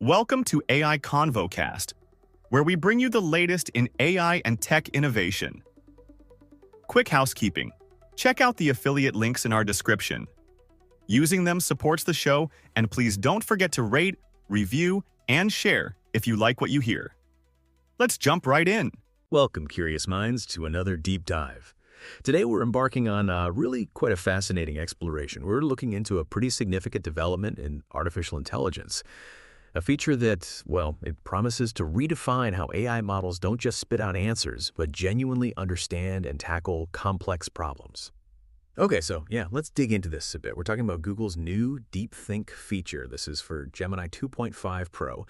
Welcome to AI ConvoCast, where we bring you the latest in AI and tech innovation. Quick housekeeping. Check out the affiliate links in our description. Using them supports the show, and please don't forget to rate, review, and share if you like what you hear. Let's jump right in. Welcome, curious minds, to another deep dive. Today we're embarking on really quite a fascinating exploration. We're looking into a pretty significant development in artificial intelligence. A feature that, well, it promises to redefine how AI models don't just spit out answers, but genuinely understand and tackle complex problems. Okay, so yeah, let's dig into this a bit. We're talking about Google's new DeepThink feature. This is for Gemini 2.5 Pro.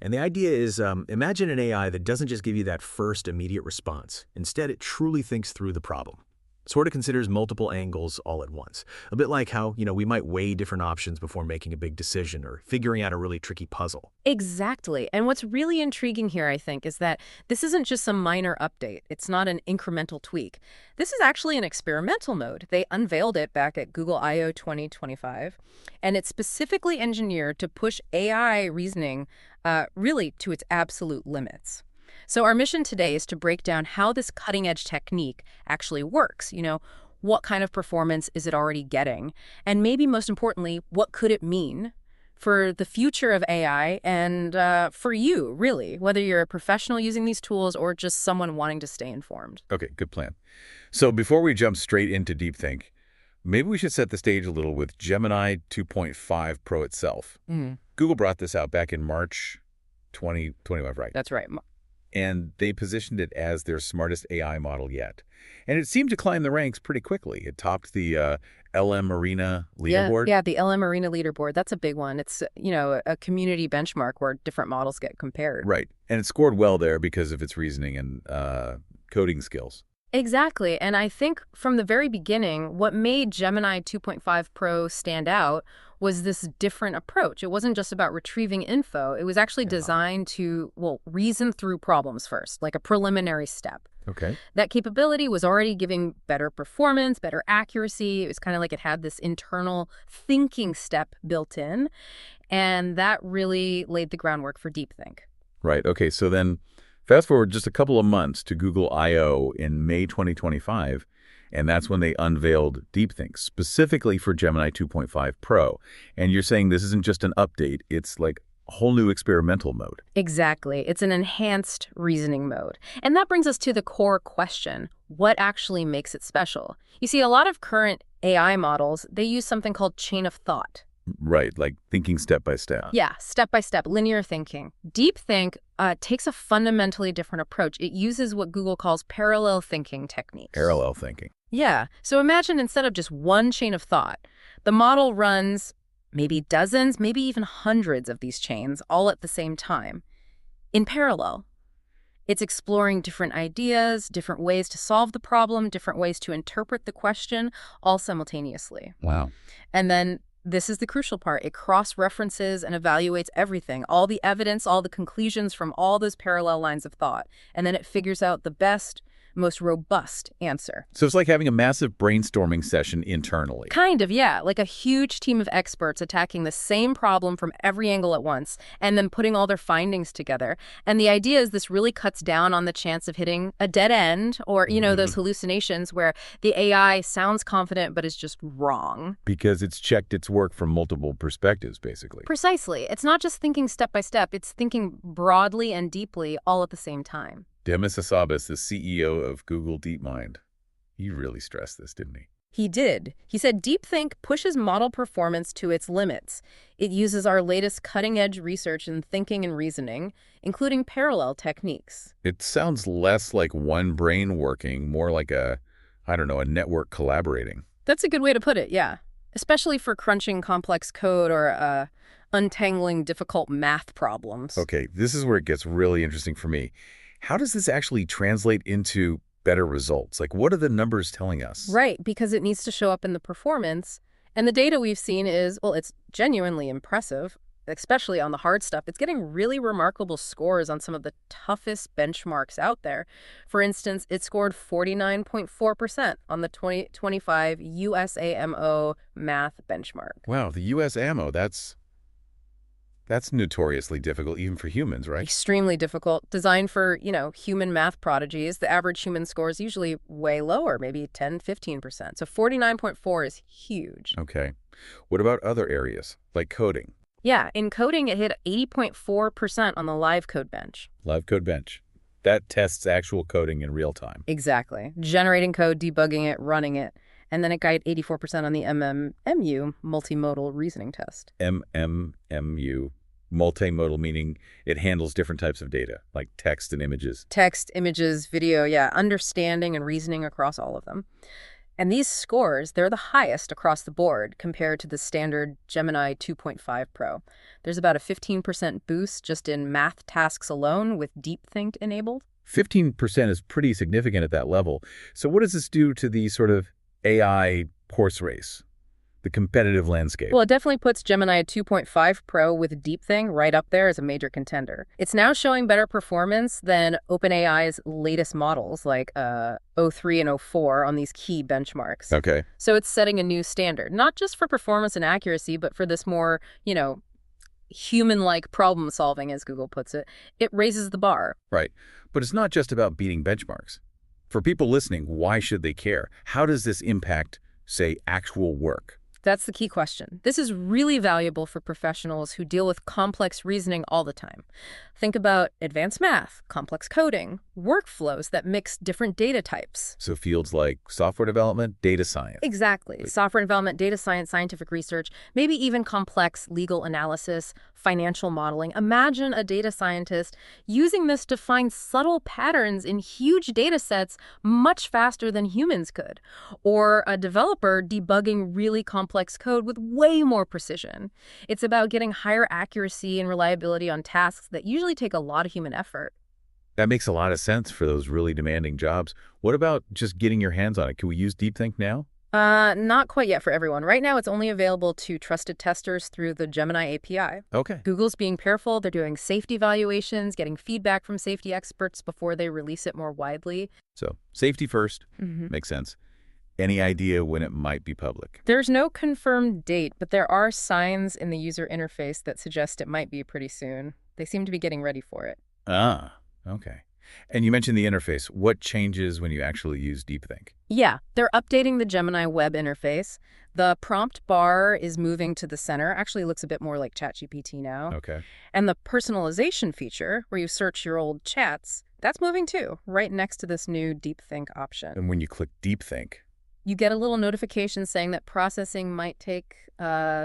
And the idea is, imagine an AI that doesn't just give you that first immediate response. Instead, it truly thinks through the problem. Sort of considers multiple angles all at once. A bit like how, we might weigh different options before making a big decision or figuring out a really tricky puzzle. Exactly. And what's really intriguing here, I think, is that this isn't just some minor update. It's not an incremental tweak. This is actually an experimental mode. They unveiled it back at Google I/O 2025, and it's specifically engineered to push AI reasoning really to its absolute limits. So our mission today is to break down how this cutting-edge technique actually works. What kind of performance is it already getting? And maybe most importantly, what could it mean for the future of AI and for you, really, whether you're a professional using these tools or just someone wanting to stay informed? Okay, good plan. So before we jump straight into DeepThink, maybe we should set the stage a little with Gemini 2.5 Pro itself. Google brought this out back in March 2025, right? That's right. And they positioned it as their smartest AI model yet. And it seemed to climb the ranks pretty quickly. It topped the LM Arena leaderboard. Yeah, the LM Arena leaderboard. That's a big one. It's, a community benchmark where different models get compared. Right. And it scored well there because of its reasoning and coding skills. Exactly. And I think from the very beginning, what made Gemini 2.5 Pro stand out was this different approach. It wasn't just about retrieving info. It was actually designed to, reason through problems first, like a preliminary step. Okay. That capability was already giving better performance, better accuracy. It was kind of like it had this internal thinking step built in. And that really laid the groundwork for DeepThink. Right. Okay. So then fast forward just a couple of months to Google I/O in May 2025, and that's when they unveiled DeepThink, specifically for Gemini 2.5 Pro. And you're saying this isn't just an update, it's like a whole new experimental mode. Exactly. It's an enhanced reasoning mode. And that brings us to the core question. What actually makes it special? You see, a lot of current AI models, they use something called chain of thought. Right, like thinking step by step. Yeah, step by step, linear thinking. DeepThink takes a fundamentally different approach. It uses what Google calls parallel thinking techniques. Parallel thinking. Yeah. So imagine instead of just one chain of thought, the model runs maybe dozens, maybe even hundreds of these chains all at the same time, in parallel. It's exploring different ideas, different ways to solve the problem, different ways to interpret the question, all simultaneously. Wow. And then this is the crucial part. It cross-references and evaluates everything, all the evidence, all the conclusions from all those parallel lines of thought. And then it figures out the best, most robust answer. So it's like having a massive brainstorming session internally. Kind of, yeah. Like a huge team of experts attacking the same problem from every angle at once and then putting all their findings together. And the idea is this really cuts down on the chance of hitting a dead end or, those hallucinations where the AI sounds confident but is just wrong. Because it's checked its work from multiple perspectives, basically. Precisely. It's not just thinking step by step. It's thinking broadly and deeply all at the same time. Demis Hassabis, the CEO of Google DeepMind, he really stressed this, didn't he? He did. He said DeepThink pushes model performance to its limits. It uses our latest cutting-edge research in thinking and reasoning, including parallel techniques. It sounds less like one brain working, more like a network collaborating. That's a good way to put it, yeah. Especially for crunching complex code or untangling difficult math problems. Okay, this is where it gets really interesting for me. How does this actually translate into better results? Like, what are the numbers telling us? Right, because it needs to show up in the performance. And the data we've seen is, it's genuinely impressive, especially on the hard stuff. It's getting really remarkable scores on some of the toughest benchmarks out there. For instance, it scored 49.4% on the 2025 USAMO math benchmark. Wow, the USAMO, that's That's notoriously difficult even for humans, right? Extremely difficult. Designed for, human math prodigies. The average human score is usually way lower, maybe 10, 15%. So 49.4 is huge. Okay. What about other areas, like coding? Yeah, in coding, it hit 80.4% on the live code bench. Live code bench. That tests actual coding in real time. Exactly. Generating code, debugging it, running it. And then it got 84% on the MMMU, multimodal reasoning test. MMMU, multimodal, meaning it handles different types of data, like text and images. Text, images, video, yeah, understanding and reasoning across all of them. And these scores, they're the highest across the board compared to the standard Gemini 2.5 Pro. There's about a 15% boost just in math tasks alone with DeepThink enabled. 15% is pretty significant at that level. So what does this do to the sort of AI horse race, the competitive landscape? Well, it definitely puts Gemini 2.5 Pro with DeepThink right up there as a major contender. It's now showing better performance than OpenAI's latest models like O3 and O4 on these key benchmarks. Okay. So it's setting a new standard, not just for performance and accuracy, but for this more, human-like problem solving, as Google puts it. It raises the bar. Right. But it's not just about beating benchmarks. For people listening, why should they care? How does this impact, say, actual work? That's the key question. This is really valuable for professionals who deal with complex reasoning all the time. Think about advanced math, complex coding, workflows that mix different data types. So fields like software development, data science. Exactly. Software development, data science, scientific research, maybe even complex legal analysis, financial modeling. Imagine a data scientist using this to find subtle patterns in huge data sets much faster than humans could. Or a developer debugging really complex code with way more precision. It's about getting higher accuracy and reliability on tasks that usually take a lot of human effort. That makes a lot of sense for those really demanding jobs. What about just getting your hands on it? Can we use DeepThink now? Not quite yet for everyone. Right now, it's only available to trusted testers through the Gemini API. Okay. Google's being careful. They're doing safety evaluations, getting feedback from safety experts before they release it more widely. So safety first. Makes sense. Any idea when it might be public? There's no confirmed date, but there are signs in the user interface that suggest it might be pretty soon. They seem to be getting ready for it. Ah, okay. And you mentioned the interface. What changes when you actually use DeepThink? Yeah, they're updating the Gemini web interface. The prompt bar is moving to the center. Actually looks a bit more like ChatGPT now. Okay. And the personalization feature, where you search your old chats, that's moving too, right next to this new DeepThink option. And when you click DeepThink, you get a little notification saying that processing might take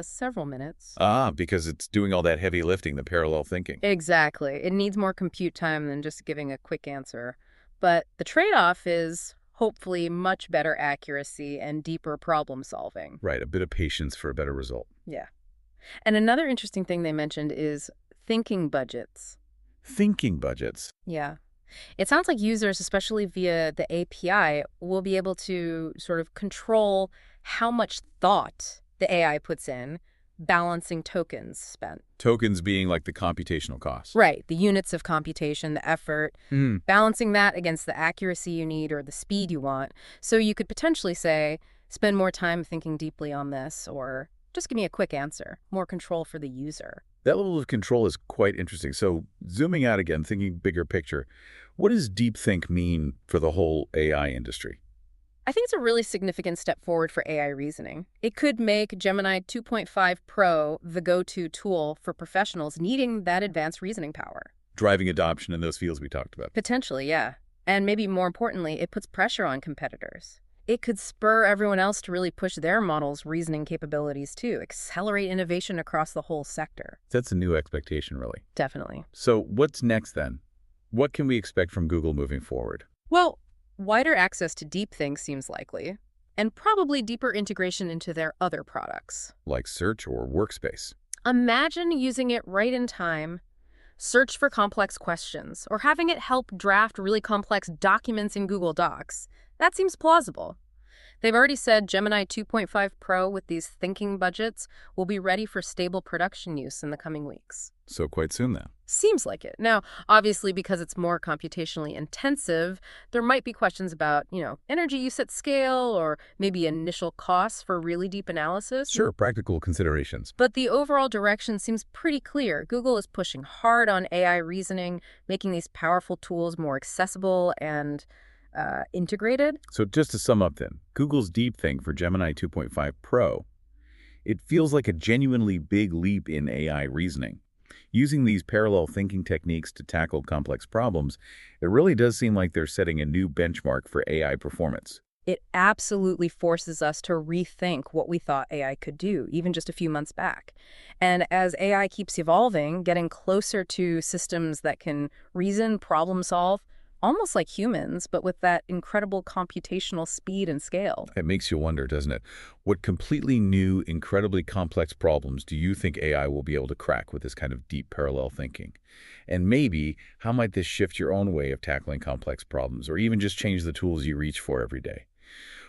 several minutes. Because it's doing all that heavy lifting, the parallel thinking. Exactly. It needs more compute time than just giving a quick answer. But the trade-off is hopefully much better accuracy and deeper problem solving. Right, a bit of patience for a better result. Yeah. And another interesting thing they mentioned is thinking budgets. Thinking budgets. Yeah. It sounds like users, especially via the API, will be able to sort of control how much thought the AI puts in, balancing tokens spent. Tokens being like the computational costs. Right. The units of computation, the effort, balancing that against the accuracy you need or the speed you want. So you could potentially say, spend more time thinking deeply on this, or just give me a quick answer. More control for the user. That level of control is quite interesting. So zooming out again, thinking bigger picture, what does DeepThink mean for the whole AI industry? I think it's a really significant step forward for AI reasoning. It could make Gemini 2.5 Pro the go-to tool for professionals needing that advanced reasoning power. Driving adoption in those fields we talked about. Potentially, yeah. And maybe more importantly, it puts pressure on competitors. It could spur everyone else to really push their models' reasoning capabilities too, accelerate innovation across the whole sector. That's a new expectation, really. Definitely. So what's next then? What can we expect from Google moving forward? Well, wider access to DeepThink seems likely, and probably deeper integration into their other products. Like search or workspace. Imagine using it right in time, search for complex questions, or having it help draft really complex documents in Google Docs. That seems plausible. They've already said Gemini 2.5 Pro with these thinking budgets will be ready for stable production use in the coming weeks. So quite soon then. Seems like it. Now, obviously, because it's more computationally intensive, there might be questions about, energy use at scale or maybe initial costs for really deep analysis. Sure, practical considerations. But the overall direction seems pretty clear. Google is pushing hard on AI reasoning, making these powerful tools more accessible and integrated. So just to sum up then, Google's DeepThink for Gemini 2.5 Pro, it feels like a genuinely big leap in AI reasoning. Using these parallel thinking techniques to tackle complex problems, it really does seem like they're setting a new benchmark for AI performance. It absolutely forces us to rethink what we thought AI could do, even just a few months back. And as AI keeps evolving, getting closer to systems that can reason, problem solve, almost like humans, but with that incredible computational speed and scale. It makes you wonder, doesn't it? What completely new, incredibly complex problems do you think AI will be able to crack with this kind of deep parallel thinking? And maybe, how might this shift your own way of tackling complex problems, or even just change the tools you reach for every day?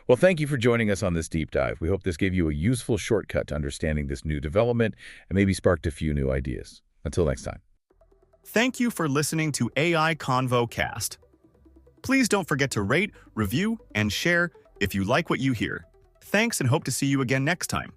Well, thank you for joining us on this deep dive. We hope this gave you a useful shortcut to understanding this new development and maybe sparked a few new ideas. Until next time. Thank you for listening to AI Convo Cast. Please don't forget to rate, review, and share if you like what you hear. Thanks and hope to see you again next time.